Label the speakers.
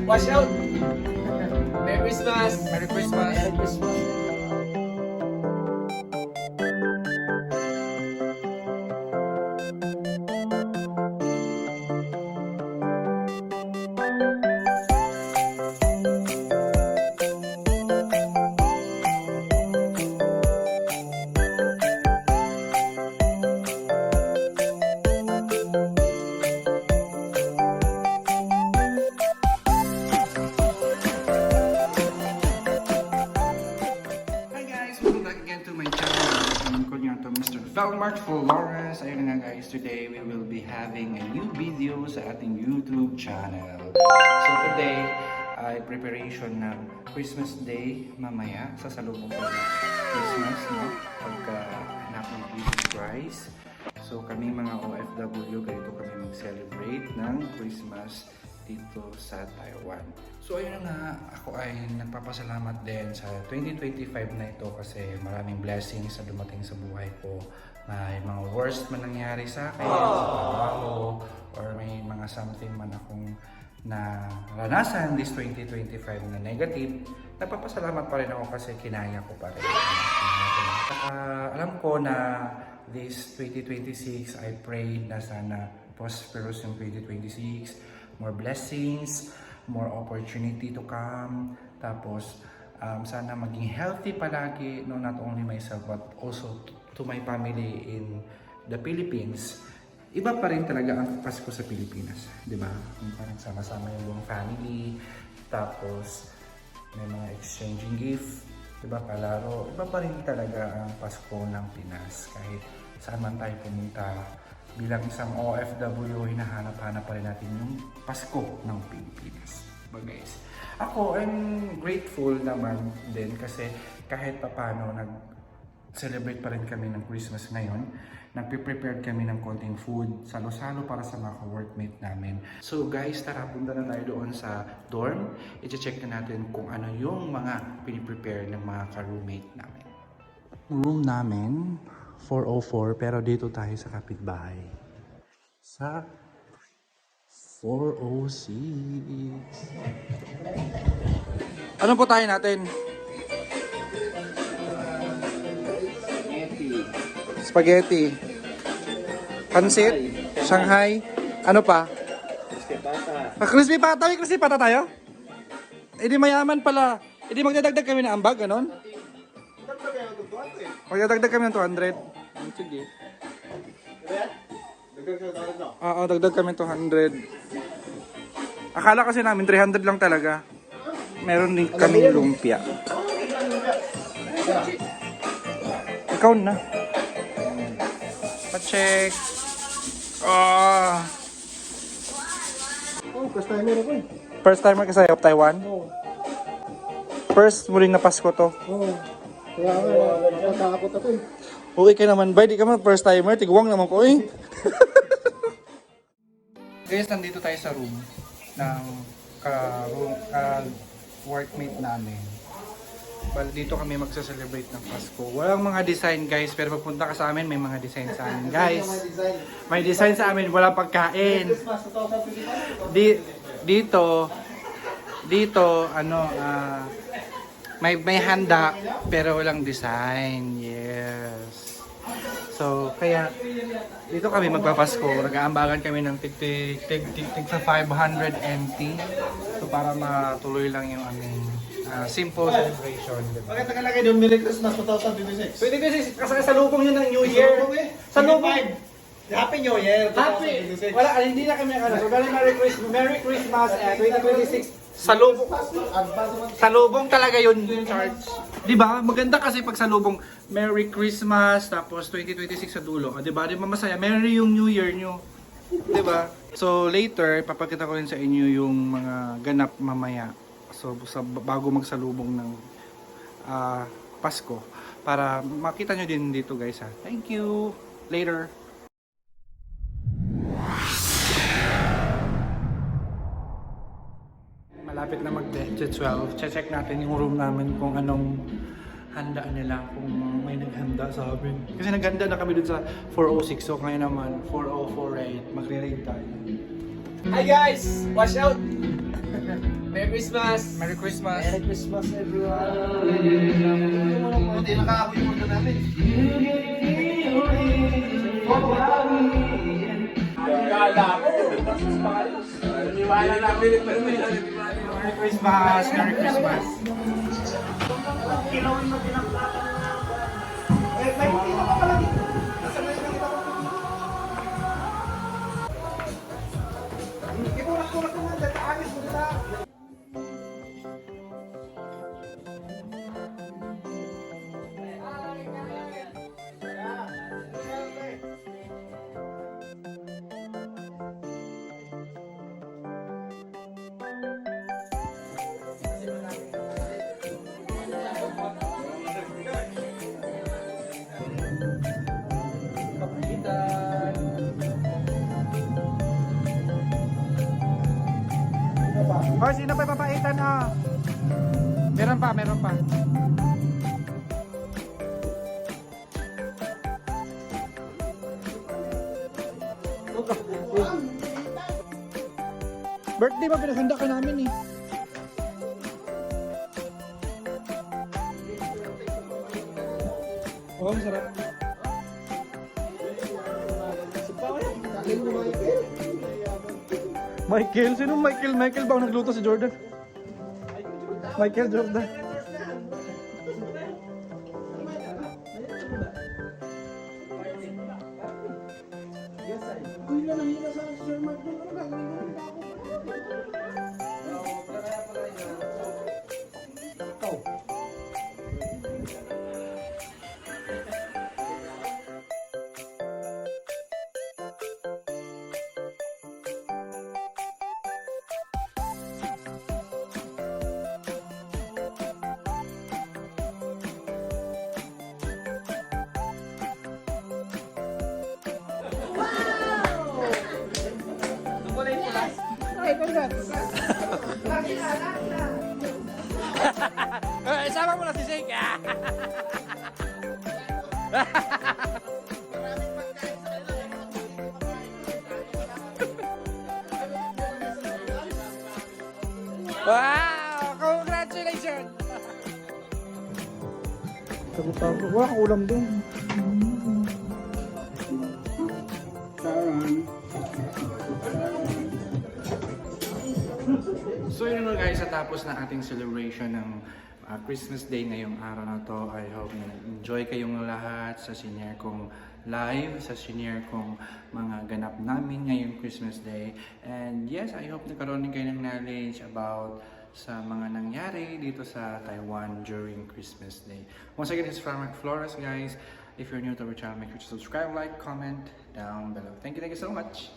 Speaker 1: Watch out! Merry Christmas!
Speaker 2: Merry Christmas!
Speaker 1: Merry Christmas!
Speaker 2: Valmark Flores. Ayun nga guys, today we will be having a new video sa ating YouTube channel. So today ay preparation ng Christmas Day mamaya. Sasalubong ko ng Christmas, no? Pagka anak ng Jesus Christ. So kami mga OFW, ganito kami mag-celebrate ng Christmas dito sa Taiwan. So ayun nga, ako ay nagpapasalamat din sa 2025 na ito kasi maraming blessings na dumating sa buhay ko. May mga worst man nangyari sa akin, sa trabaho, or may mga something man akong naranasan this 2025 na negative. Nagpapasalamat pa rin ako kasi kinaya ko pa rin. Alam ko na this 2026, I prayed na sana prosperous yung 2026. More blessings, more opportunity to come. Tapos, sana maging healthy palagi, no, not only myself but also to my family in the Philippines. Iba pa rin talaga ang Pasko sa Pilipinas, di ba? Parang sama-sama yung buong family, tapos may mga exchanging gift, di ba, palaro. Iba pa rin talaga ang Pasko ng Pinas. Kahit saan man tayo pumunta, bilang isang OFW, hinahanap-hanap pa rin natin yung Pasko ng Pilipinas. Diba guys? Ako, I'm grateful naman din kasi kahit papano nag-celebrate pa rin kami ng Christmas ngayon. Nagpe-prepared kami ng konting food, salo-salo para sa mga workmate namin. So guys, tara, punta na tayo doon sa dorm. I-check na natin kung ano yung mga piniprepare ng mga ka-roommate namin. Room namin, 404, pero dito tayo sa kapitbahay. Sa 406. Ano po tayo natin? Spaghetti. Pansit. Shanghai. Ano pa?
Speaker 1: Crispy pata.
Speaker 2: Crispy pata. May crispy pata tayo? Eh di mayaman pala. Eh di magdadagdag kami ng ambag, ganon? Magdadagdag kami ng 200. Sige. Oo, dagdag kami 200. Akala kasi namin 300 lang talaga. Meron din kaming lumpia. Ikaw na. Pa-check. Oh,
Speaker 1: First timer ako eh.
Speaker 2: first timer ka sa Taiwan? First muling na Pasko to.
Speaker 1: Oo. Kaya natatakot ako eh.
Speaker 2: Uy, kayo naman ba? Di ka man first timer. Tigwang naman ko eh. Guys, nandito tayo sa room ng workmate namin. Bali, dito kami magsa-celebrate ng Pasko. Walang mga design guys, pero pagpunta ka sa amin, may mga design sa amin guys. May design sa amin, walang pagkain. Dito, ano, may handa, pero walang design. Yes. So, kaya dito kami magpapasko. Nag-aambagan kami ng tig sa 500 NT. So, para matuloy lang yung aming simple celebration.
Speaker 1: Bakit nakalagay doon Merry Christmas 2026?
Speaker 2: Pwede kasi salubong yun ng New Year. Salubong.
Speaker 1: Happy New Year!
Speaker 2: Happy! Wala, hindi na kami So, Merry Christmas 2026. Salubong talaga yun, Charles. Di ba? Maganda kasi pag salubong Merry Christmas tapos 2026 sa dulo. Di ba? Di ba masaya? Merry yung New Year nyo. Di ba? So later, papakita ko rin sa inyo yung mga ganap mamaya. So bago magsalubong ng Pasko. Para makita nyo din dito guys ha. Thank you! Later! Malapit na mag-12. Check natin yung room namin kung anong handa nila, kung may naghanda sa amin. Kasi naghanda na kami dun sa 406, so ngayon naman 4048, magre-raid tayo.
Speaker 1: Hi guys! Watch out! Merry
Speaker 3: Merry Christmas!
Speaker 2: Merry Christmas!
Speaker 1: Merry Christmas, everyone! Hindi nakaapoy mo na namin.
Speaker 2: Merry Christmas! Merry Christmas! Oh, sino pa papaitan Meron pa, meron pa.
Speaker 1: Birthday ba pinaganda ka namin eh? Oh, masarap. Michael? Sino Michael? Michael ba ang nagluto si Jordan? Michael Jordan.
Speaker 2: Sama mo na si Zeke. Wow! Congratulations!
Speaker 1: Tago-tago. Wala kang ulam doon.
Speaker 2: So yun na guys, natapos na ating celebration ng Christmas Day ngayong araw na to. I hope na enjoy kayong lahat sa senior kong live, sa senior kong mga ganap namin ngayong Christmas Day. And yes, I hope nagkaroon din kayo ng knowledge about sa mga nangyari dito sa Taiwan during Christmas Day. Once again, it's Frank Flores guys. If you're new to our channel, make sure to subscribe, like, comment down below. Thank you so much.